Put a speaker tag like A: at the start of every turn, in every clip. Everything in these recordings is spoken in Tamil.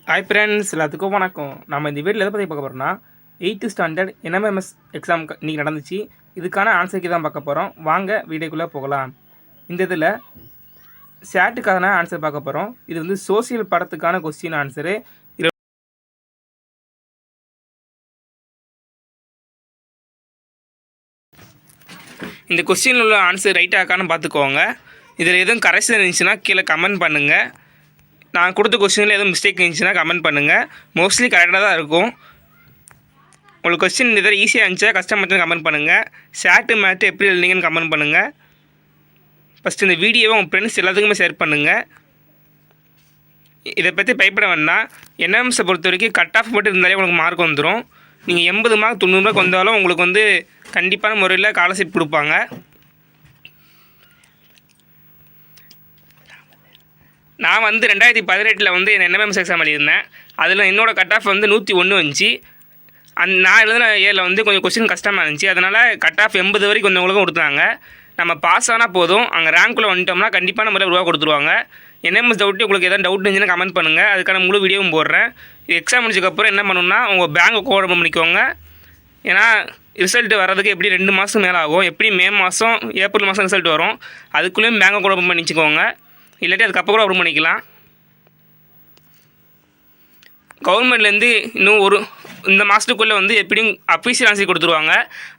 A: ஹாய் ஃப்ரெண்ட்ஸ், எல்லாத்துக்கும் வணக்கம். நம்ம இந்த வீடியோவில் எதை பற்றி பார்க்க போகிறோம்னா 8th ஸ்டாண்டர்ட் என்எம்எம்எஸ் எக்ஸாம் இன்றைக்கி நடந்துச்சு. இதுக்கான ஆன்சருக்கு தான் பார்க்க போகிறோம். வாங்க வீடியோக்குள்ளே போகலாம். இந்த இதில் சேட்டுக்கான ஆன்சர் பார்க்க போகிறோம். இது வந்து சோசியல் படத்துக்கான கொஸ்டின் ஆன்சரு. இந்த கொஸ்டினில் உள்ள ஆன்சர் ரைட்டாக்கான்னு பார்த்துக்கோங்க. இதில் எதுவும் கரெக்ஷன் இருந்துச்சுன்னா கீழே கமெண்ட் பண்ணுங்கள். நான் கொடுத்த கொஸ்டினில் எதுவும் மிஸ்டேக் இருந்துச்சுன்னா கமெண்ட் பண்ணுங்கள். மோஸ்ட்லி கரெக்டாக தான் இருக்கும். உங்களுக்கு கொஸ்டின் இந்த தடவை ஈஸியாக இருந்துச்சா கஷ்டமாக கமெண்ட் பண்ணுங்கள். ஷேட்டு மேட்டு எப்படி எழுதிங்கன்னு கமெண்ட் பண்ணுங்கள். ஃபஸ்ட்டு இந்த வீடியோவை உங்கள் ஃப்ரெண்ட்ஸ் எல்லாத்துக்குமே ஷேர் பண்ணுங்கள். இதை பற்றி பயப்பட வேண்டாம். என்எம்எம்ஸை பொறுத்த வரைக்கும் கட் ஆஃப் மட்டும் இருந்தாலே உங்களுக்கு மார்க் வந்துடும். நீங்கள் 80 மார்க் 90 மார்க் வந்தாலும் உங்களுக்கு வந்து கண்டிப்பான முறையில் ஸ்காலர்ஷிப் கொடுப்பாங்க. நான் வந்து 2018 வந்து என்எம்எம்எஸ் எக்ஸாம் எழுதியிருந்தேன். அதில் என்னோடய கட் ஆஃப் வந்து 101 வந்துச்சு. நான் எழுதின இயரில் வந்து கொஞ்சம் கொஸ்டின் கஷ்டமாக இருந்துச்சு. அதனால் கட் ஆஃப் 80 வரைக்கும் கொஞ்சம் கொடுத்தாங்க. நம்ம பாஸ் ஆனால் போதும், அங்கே ரேங்க்குள்ளே வந்துட்டோம்னா கண்டிப்பான முறையில் ரூபா கொடுத்துருவாங்க. என்எம்எஸ் டவுட்டு உங்களுக்கு எதாவது டவுட் இருந்துச்சுன்னா கமெண்ட் பண்ணுங்கள். அதுக்கான முழு வீடியோவும் போடுறேன். இது எக்ஸாம் முடிச்சதுக்கப்புறம் என்ன பண்ணணும்னா உங்கள் பேங்க் ஓப்பன் பண்ணிக்கோங்க. ஏன்னா ரிசல்ட் வர்றதுக்கு எப்படி 2 மாதம் மேலே ஆகும். எப்படி மே மாதம் ஏப்ரல் மாதம் ரிசல்ட் வரும். அதுக்குள்ளேயும் பேங்க் ஓப்பன் பண்ணிச்சுக்கோங்க. இல்லாட்டி அதுக்கப்புறம் கூட ஓப்பன் பண்ணிக்கலாம். கவர்மெண்ட்லேருந்து இன்னும் இந்த மாதத்துக்குள்ளே வந்து எப்படியும் அஃபீஷியல் ஆன்சர் கொடுத்துருவாங்க.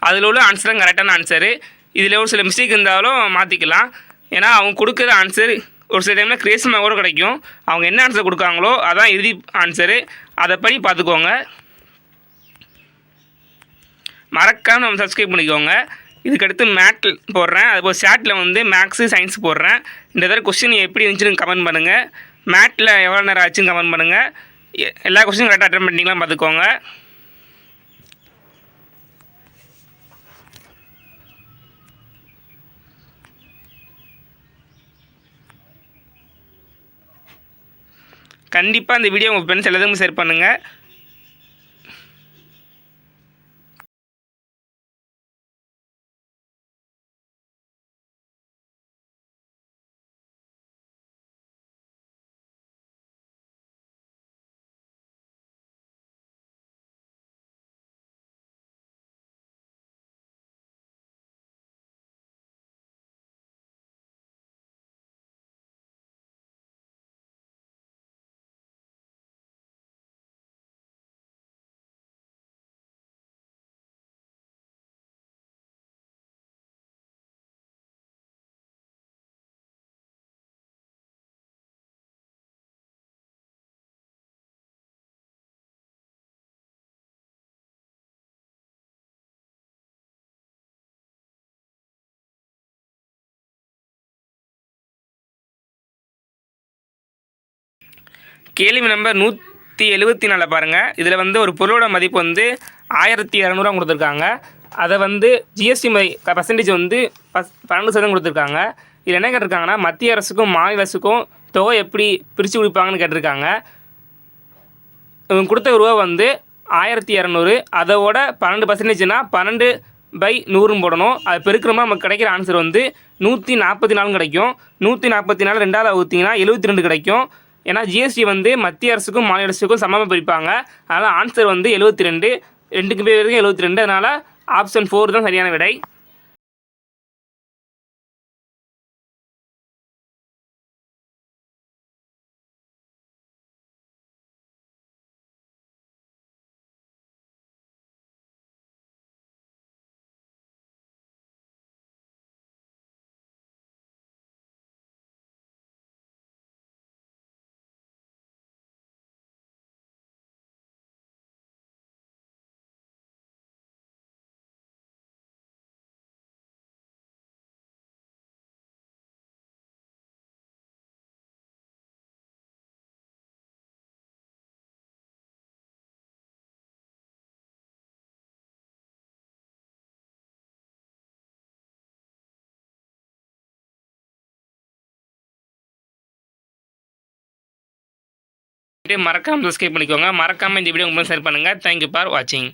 A: அதில் உள்ள ஆன்சர் தான் கரெக்டான ஆன்சரு. இதில் ஒரு சில மிஸ்டேக் இருந்தாலும் மாற்றிக்கலாம். ஏன்னா அவங்க கொடுக்குற ஆன்சர் ஒரு சில டைமில் கிரேஸ்மாக கூட கிடைக்கும். அவங்க என்ன ஆன்சர் கொடுக்காங்களோ அதான் இறுதி ஆன்சரு. அதை படி பார்த்துக்கோங்க. மறக்காமல் நம்ம சப்ஸ்கிரைப் பண்ணிக்கோங்க. இதுக்கடுத்து மேட்டில் போடுறேன். அதுபோல் சேட்டில் வந்து மேக்ஸு சயின்ஸ் போடுறேன். இந்த தடவை கொஸ்டின் எப்படி இருந்துச்சுன்னு கமெண்ட் பண்ணுங்கள். மேட்டில் எவ்வளோ நேரம் ஆச்சுன்னு கமெண்ட் பண்ணுங்கள். எல்லா கொஸ்டினும் கரெக்டாக அட்டன் பண்ணிங்களா பார்த்துக்கோங்க. கண்டிப்பாக இந்த வீடியோ உங்கள் ஃப்ரெண்ட்ஸ் எல்லாத்துக்கும் ஷேர் பண்ணுங்கள். கேள்வி நம்பர் 174 பாருங்கள். இதில் வந்து ஒரு பொருளோட மதிப்பு வந்து 1200 கொடுத்துருக்காங்க. அதை வந்து ஜிஎஸ்டி பர்சன்டேஜ் வந்து 12% கொடுத்துருக்காங்க. இதில் என்ன கேட்டிருக்காங்கன்னா மத்திய அரசுக்கும் மாநில அரசுக்கும் தொகை எப்படி பிரித்து கொடுப்பாங்கன்னு கேட்டிருக்காங்க. இவங்க கொடுத்த ரூபா வந்து 1200. அதோட 12%னா 12/100 போடணும். அது பெருக்கிறோமா நமக்கு கிடைக்கிற ஆன்சர் வந்து 144 கிடைக்கும். 144 2ஆல் வகுத்தீங்கன்னா 72 கிடைக்கும். ஏன்னா ஜிஎஸ்டி வந்து மத்திய அரசுக்கும் மாநில அரசுக்கும் சமமாக பிரிப்பாங்க. அதனால் ஆன்சர் வந்து 72. 2க்கு பேர் வரைக்கும் 72. அதனால் ஆப்ஷன் 4 தான் சரியான விடை. மறக்காமல் சப்ஸ்கிரைப் பண்ணிக்கோங்க. மறக்காமல் இந்த வீடியோ உங்களுக்கு ஷேர் பண்ணுங்கள். தேங்க்யூ ஃபார் வாட்சிங்.